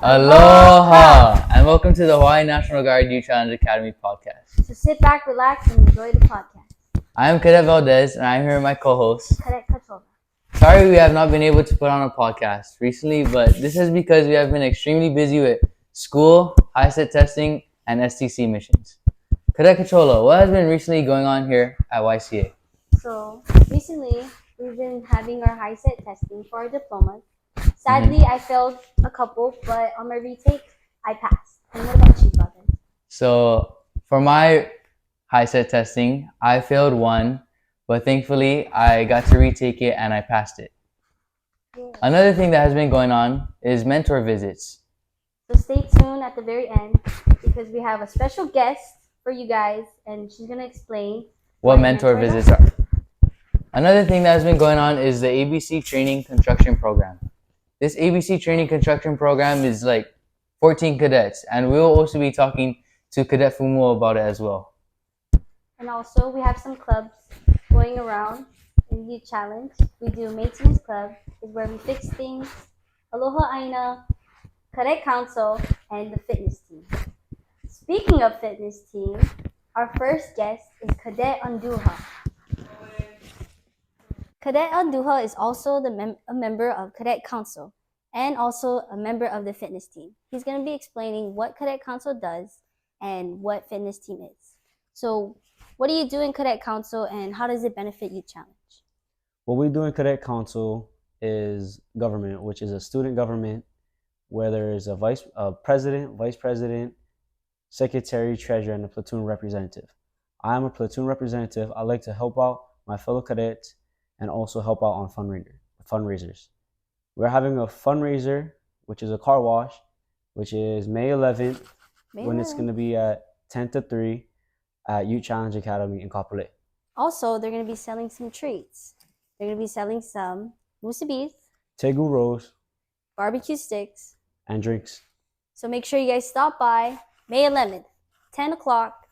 Aloha! And welcome to the Hawaii National Guard Youth Challenge Academy podcast. So sit back, relax, and enjoy the podcast. I am Cadet Valdez, and I'm here with my co-host, Cadet Cachola. Sorry we have not been able to put on a podcast recently, but this is because we have been extremely busy with school, high-set testing, and STC missions. Cadet Cachola, what has been recently going on here at YCA? So recently, we've been having our high-set testing for our diplomas. Sadly, I failed a couple, but on my retake, I passed. And what about you, brother? So for my high-set testing, I failed one, but thankfully I got to retake it and I passed it. Yeah. Another thing that has been going on is mentor visits. So stay tuned at the very end because we have a special guest for you guys, and she's going to explain what mentor visits are. Another thing that has been going on is the ABC Training Construction Program. This ABC Training Construction Program is like 14 cadets, and we will also be talking to Cadet Fumu about it as well. And also, we have some clubs going around in the challenge. We do Maintenance Club, is where we fix things, Aloha Aina, Cadet Council, and the fitness team. Speaking of fitness team, our first guest is Cadet Anduha. Cadet Anduha is also a member of Cadet Council and also a member of the fitness team. He's going to be explaining what Cadet Council does and what fitness team is. So, what do you do in Cadet Council and how does it benefit Youth Challenge? What we do in Cadet Council is government, which is a student government where there is a president, vice president, secretary, treasurer, and a platoon representative. I am a platoon representative. I like to help out my fellow cadets and also help out on fundraisers. We're having a fundraiser, which is a car wash, which is May 11th, when it's going to be at 10 to 3 at Youth Challenge Academy in Kapolei. Also, they're going to be selling some treats. They're going to be selling some musibis, Tegu rolls, barbecue sticks, and drinks. So make sure you guys stop by May 11th, 10 o'clock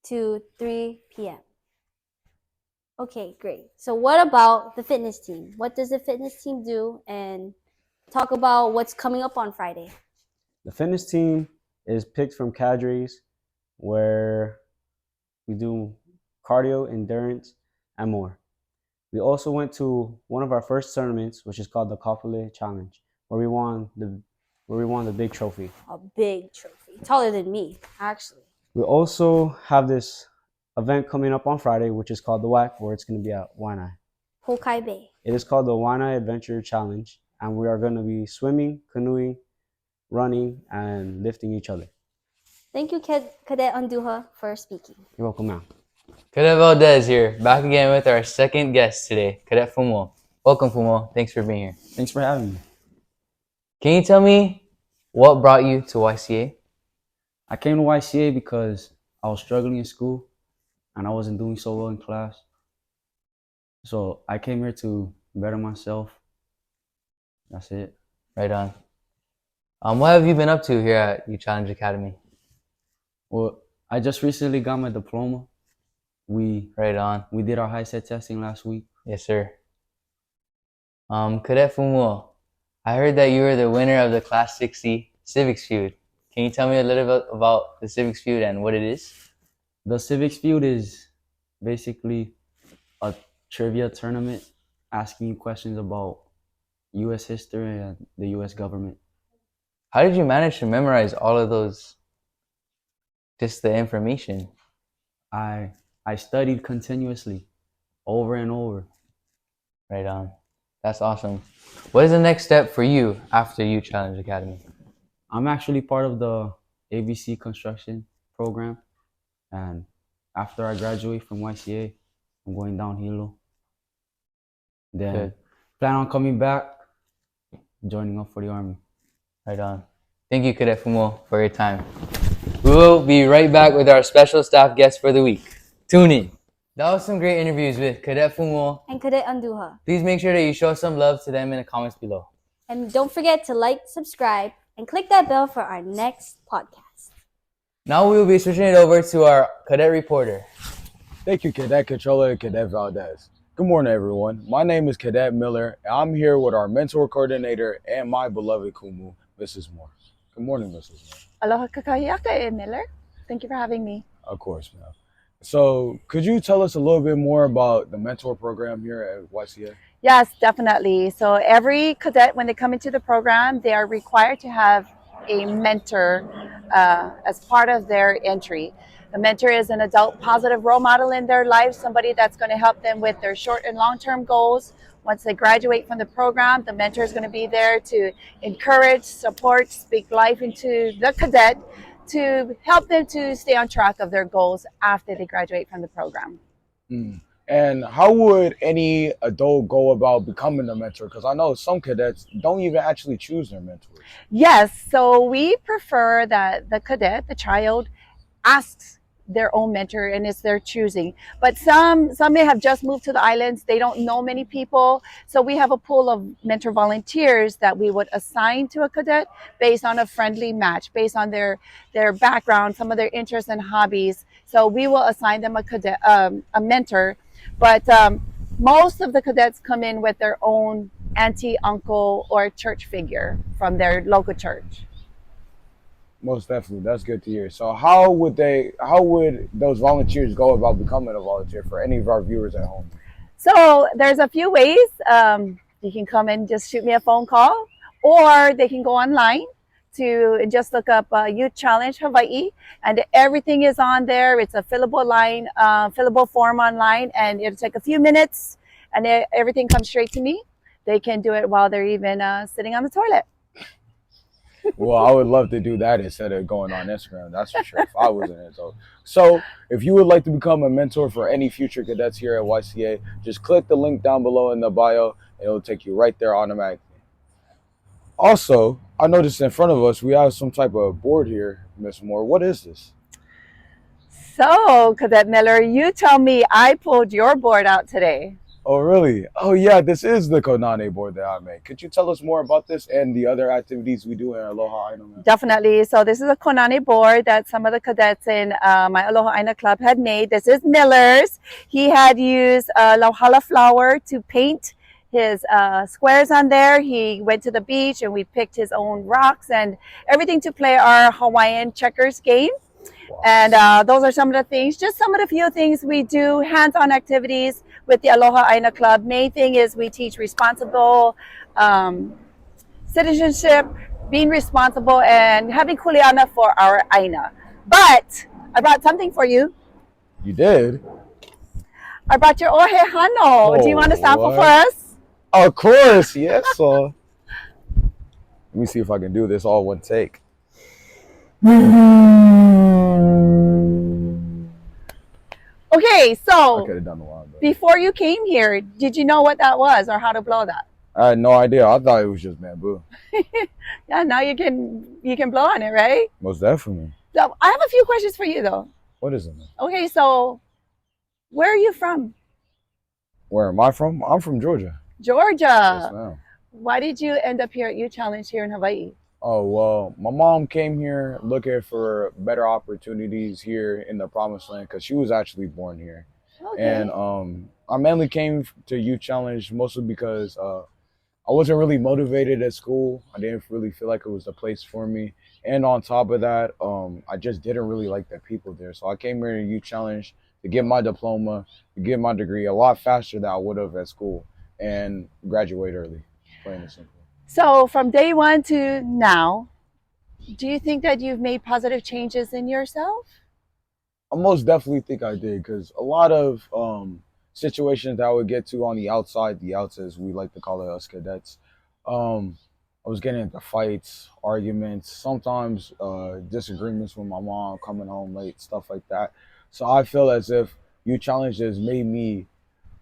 to 3 p.m. Okay, great. So what about the fitness team? What does the fitness team do? And talk about what's coming up on Friday. The fitness team is picked from cadres where we do cardio, endurance, and more. We also went to one of our first tournaments, which is called the Kapolei Challenge, where we won the big trophy. A big trophy, taller than me, actually. We also have this event coming up on Friday, which is called the WAC, where it's going to be at Waianae. Pokai Bay. It is called the Waianae Adventure Challenge, and we are going to be swimming, canoeing, running, and lifting each other. Thank you, Cadet Anduha, for speaking. You're welcome, ma'am. Cadet Valdez here, back again with our second guest today, Cadet Fumu. Welcome, Fumu. Thanks for being here. Thanks for having me. Can you tell me what brought you to YCA? I came to YCA because I was struggling in school and I wasn't doing so well in class. So I came here to better myself. That's it. Right on. What have you been up to here at Youth Challenge Academy? Well, I just recently got my diploma. Right on. We did our high set testing last week. Yes, sir. Cadet Fumu, I heard that you were the winner of the Class 60 Civics Feud. Can you tell me a little bit about the Civics Feud and what it is? The Civics Feud is basically a trivia tournament asking you questions about U.S. history and the U.S. government. How did you manage to memorize all of those, just the information? I studied continuously, over and over. Right on. That's awesome. What is the next step for you after Youth Challenge Academy? I'm actually part of the ABC construction program, and after I graduate from YCA, I'm going down Hilo. Then Good. Plan on coming back, joining up for the Army. Right on. Thank you, Cadet Fumu, for your time. We will be right back with our special staff guest for the week. Tune in. That was some great interviews with Cadet Fumu and Cadet Anduha. Please make sure that you show some love to them in the comments below. And don't forget to like, subscribe, and click that bell for our next podcast. Now we will be switching it over to our cadet reporter. Thank you, Cadet Cachola and Cadet Valdez. Good morning, everyone. My name is Cadet Miller, and I'm here with our mentor coordinator and my beloved Kumu, Mrs. Moore. Good morning, Mrs. Moore. Aloha kakahia, Cadet Miller. Thank you for having me. Of course, ma'am. So, could you tell us a little bit more about the mentor program here at YCA? Yes, definitely. So every cadet, when they come into the program, they are required to have a mentor as part of their entry. The mentor is an adult positive role model in their life, somebody that's going to help them with their short and long-term goals. Once they graduate from the program, the mentor is going to be there to encourage, support, speak life into the cadet to help them to stay on track of their goals after they graduate from the program. Mm. And how would any adult go about becoming a mentor? Because I know some cadets don't even actually choose their mentors. Yes, so we prefer that the cadet, the child, asks their own mentor and it's their choosing. But some may have just moved to the islands. They don't know many people. So we have a pool of mentor volunteers that we would assign to a cadet based on a friendly match, based on their background, some of their interests and hobbies. So we will assign them a mentor. But most of the cadets come in with their own auntie, uncle, or church figure from their local church. Most definitely, that's good to hear. So, how would those volunteers go about becoming a volunteer for any of our viewers at home? So there's a few ways. You can come and just shoot me a phone call, or they can go online to just look up Youth Challenge Hawaii, and everything is on there. It's a fillable form online, and it'll take a few minutes, and everything comes straight to me. They can do it while they're even sitting on the toilet. Well, I would love to do that instead of going on Instagram. That's for sure. If I was in it, so if you would like to become a mentor for any future cadets here at YCA, just click the link down below in the bio, and it'll take you right there automatically. Also, I noticed in front of us we have some type of board here, Miss Moore. What is this? So, Cadet Miller, you tell me I pulled your board out today. Oh, really? Oh, yeah, this is the Konane board that I made. Could you tell us more about this and the other activities we do in Aloha Aina? Definitely. So this is a Konane board that some of the cadets in my Aloha Aina club had made. This is Miller's. He had used lauhala flour to paint his squares on there. He went to the beach and we picked his own rocks and everything to play our Hawaiian checkers game. Wow. And those are some of the things, just some of the few things we do, hands-on activities with the Aloha Aina Club. Main thing is we teach responsible citizenship, being responsible, and having kuleana for our Aina. But I brought something for you. You did? I brought your ohehano. Oh, do you want to sample for us? Of course, yes. Let me see if I can do this all one take. Okay, so I could have done a lot, but before you came here, did you know what that was or how to blow that? I had no idea. I thought it was just bamboo. Yeah, now you can blow on it, right? Most definitely. So I have a few questions for you though. What is it? Okay, so where are you from? Where am I from? I'm from Georgia. Georgia. Yes, ma'am. Why did you end up here at Youth Challenge here in Hawaii? Oh, well, my mom came here looking for better opportunities here in the Promised Land because she was actually born here. Okay. And I mainly came to Youth Challenge mostly because I wasn't really motivated at school. I didn't really feel like it was the place for me. And on top of that, I just didn't really like the people there. So I came here to Youth Challenge to get my diploma, to get my degree a lot faster than I would have at school and graduate early, plain and simple. So from day one to now, do you think that you've made positive changes in yourself? I most definitely think I did because a lot of situations that I would get to on the outside, as we like to call it, us cadets, I was getting into fights, arguments, sometimes disagreements with my mom, coming home late, stuff like that. So I feel as if Youth Challenge has made me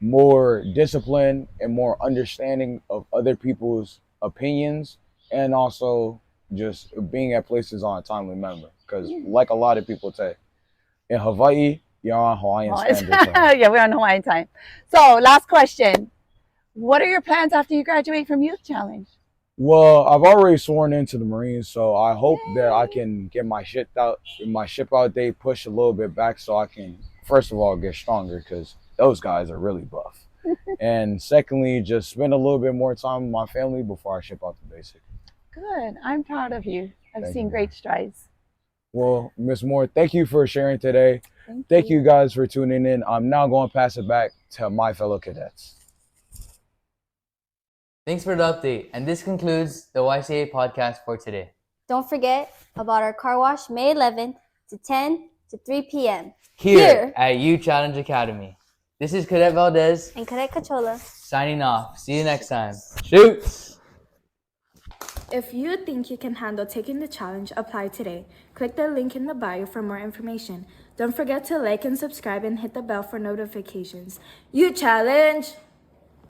more disciplined and more understanding of other people's opinions, and also just being at places on a timely manner. Because like a lot of people say, in Hawaii, you're on Hawaiian standard time. Yeah, we're on Hawaiian time. So last question. What are your plans after you graduate from Youth Challenge? Well, I've already sworn into the Marines, so I hope that I can get my ship out date pushed a little bit back so I can, first of all, get stronger because those guys are really buff. And secondly, just spend a little bit more time with my family before I ship out the basic. Good. I'm proud of you. I've Thank seen you. great strides. Well, Miss Moore, thank you for sharing today. Thank you guys for tuning in. I'm now going to pass it back to my fellow cadets. Thanks for the update. And this concludes the YCA podcast for today. Don't forget about our car wash May 11th to 10 to 3 p.m. Here at U Challenge Academy. This is Cadet Valdez And Cadet Cachola. signing off. See you next time. Shoot! If you think you can handle taking the challenge, apply today. Click the link in the bio for more information. Don't forget to like and subscribe and hit the bell for notifications. You challenge!